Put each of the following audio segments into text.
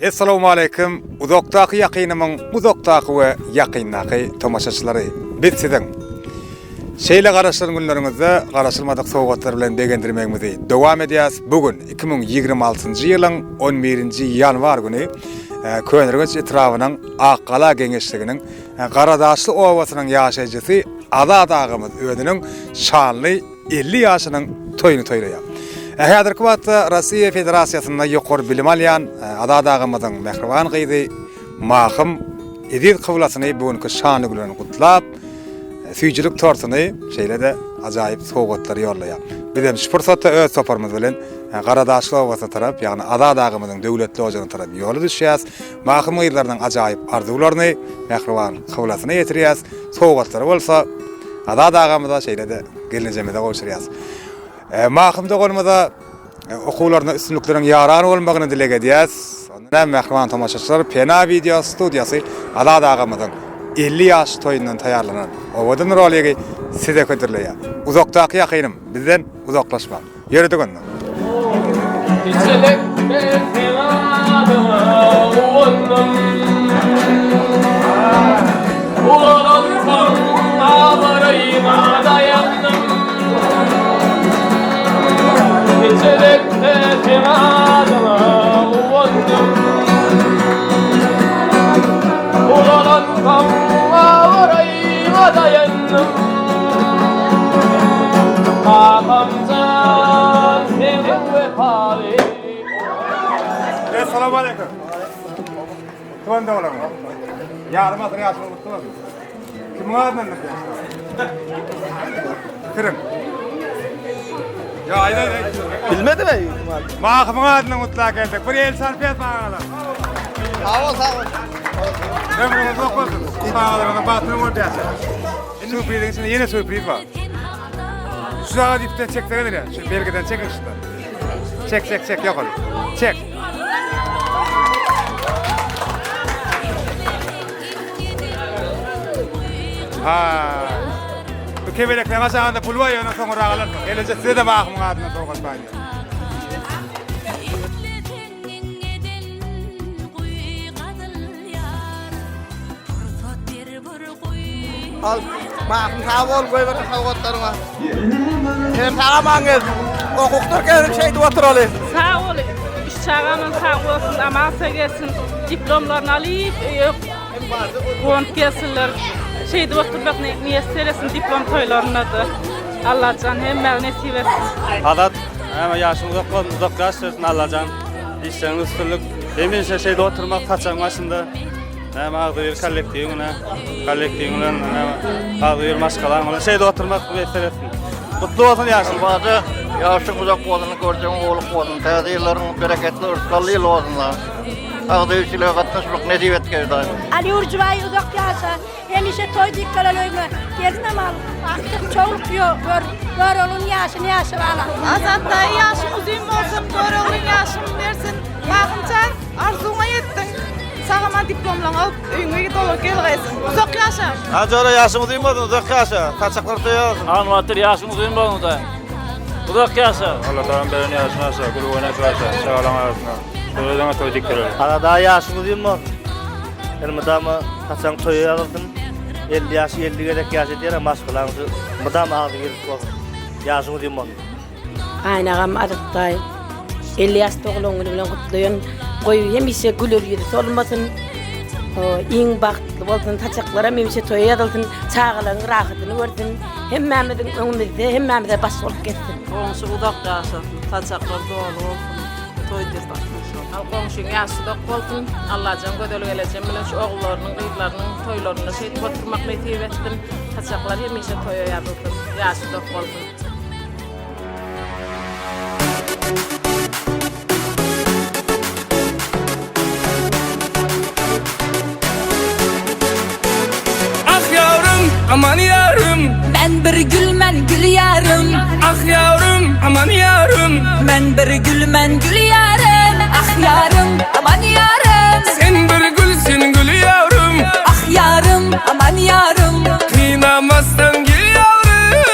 Assalamu alaykum. Uzakdaki yakynymyň uzaktaki we yakyndaky tomaşaçylary. Biz siziň şeýle garaşlaryň günleriňizde garaşylmadyk sowgatlar bilen begendirmegimizi dowam edýäs. Bugün 2026-njy ýylyň 11-nji ýanwar güni Könürgeç etrawynyň Akkala geňeşliginiň Garadaşly owasynyň ýaşaýjysy Ada dagymyz özüniň şanly 50 ýaşynyň toýuny toýlaýar. Häzirki wagtda Rossiýa Federasiýasynda ýokary bilim alýan Ada dagymyzyň mehriban gyzy Mahym Edil Kıvlasyny bugünkü şanly gülen gutlap süýçülük tortuny şeýle-de ajaýyp sowgatlar ýollaýar. Biz hem şu pursatda öz soparmyz bilen Garadaşly owasy tarap, ýagny Ada dagymyzyň döwletli ojany tarap ýoly düşýäs. Mahym gyzlarynyň ajaýyp arzularyny mehriban Kıvlasyna ýetirýäs. Sowgatlary bolsa Ada dagymyza şeýle-de gelinjemede goşurýas. Mahym dogonmada okuwlaryna üstünlüklerin ýaran bolmagyny dilek edýäs. Ondan mehriban tamaşaçylar Pena Video Studiýasy Ada dagymyzyň 50 ýaş toýundan taýýarlanan owadyň rolygy size ködirleýär. Uzakdaky ýakynym bizden uzaklaşma. Ýöredigin. İçelik sevdalıma uğunum Uğulansam ağlarayıma dayandım İçelik sevdalıma uğunum Uğulansam ağlarayıma dayandım Ağamcan sevdim vefalı Assalamu alaykum. Tuanda olam. Yarım atır ýaşyny unutdylar. Kim adnan diýär? Kirim. Ya ayda. Bilmedi mi? Mahym adnan mutlak geldik. Bir el sarpyat baýalar. Sağ ol. Ben bunu okudum. Baýalarına batyny bolýar. Sürprizin içinde yine sürpriz var. Şu ağa dipten çektirelim ya. Şu belgeden çekin şundan. Çek yok oğlum. Çek. Bu kebelekler aşağında pul var ya ona sonra ağlar. Gelince size de bakımın adına soğuk bayılıyor. Al. Mahım sağ ol koy bana sowgatlaryňa. Hem sağamaňyz. Hukuklar gelip şeýdi oturaly. Sağ ol. İş çağamın sağ olsun, amansa gelsin. Diplomlarını alıp, kont gelsinler. Şeyde oturmak niye seresin diplom toylarına da. Allah can hem nasip etsin. Adat, ama yaşım uzak yaşarsın Allah can. İşlerin üstünlük. Emin şeyde oturmak kaçan başında. Ağzı kollektivine, ağzı maskalan, şeyde oturmak veseresin. Mutlu olsun yaşım. Bazı yaşım uzak olduğunu göreceğim, oğluk olduğunu, teyze yılların bereketli, ırskalı yıl olduğunu. Ağzı üçlüğe katlaşmak nesip etkiyor daim. Ali Urcuvay uzak yaşa, hemişe toy dikkalalıyma. Gelsin ama artık çoğuluk gör olun yaşını yaşırala. Azat da yaşım uzun olsun, gör olun yaşım versin. Bakıncan arzuma yettin. Sağama diplomlarını alıp öňüňe git olup gelgesin. Uzak yaşa. Ajara yaşımız uymadı uzak yaşa. Taçaklar toýýar. Anwatır yaşımız uymadı da. Uzak yaşa. Allah taran berini yaşına yaşa. Gül oynak yaşa. Şağalan yaşına. Soyadana toy diktirir. Arada yaşımız uymadı. Elmadama taçan toýýardyň. 50 yaş 50 gerek yaş edýär maskalanzy. Madam ağzı gelip bak. Yaşımız uymadı. Aynagam adatday. 50 yaş toğluğunu bilen kutlayan. Koy hemişe gülür yüzü solmasın. İň baktlı bolsun, taçaklara hemişe toy edilsin. Çağalaryň rahatyny görsün. Hemmemiziň öňümizde, hemmemize baş bolup getsin. Komşu uzak yaşa, taçaklar dolu olsun. Toy dirpak. Al komşun yaşı da olsun. Allah can gödeli geleceğim bilen şu oğullarının, kızlarının toylarına şey oturmak nasip etsin. Taçaklar hemişe toy edilsin. Yaşı da olsun. Aman yarım, Ben bir gülmen gül yarım. ah yavrum, aman yarım. Ben bir gülmen gül yarım. Ah yarım, aman yarım. Sen bir gülsün gül yavrum, Ah yarım, aman yarım. kıynamazsan gül yavrum.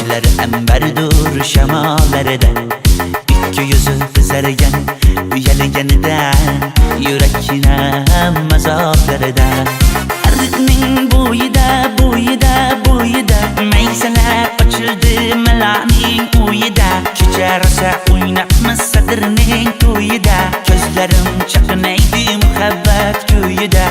Geceler emberdur şemalarda İki yüzü kızargan uyalganidan Yürekine mazaplarda Arıkning buyida Meyseler açıldı melaning uyida Kecherse oynatmaz sadırning tuyida Gözlerim çakınaydı muhabbet kuyida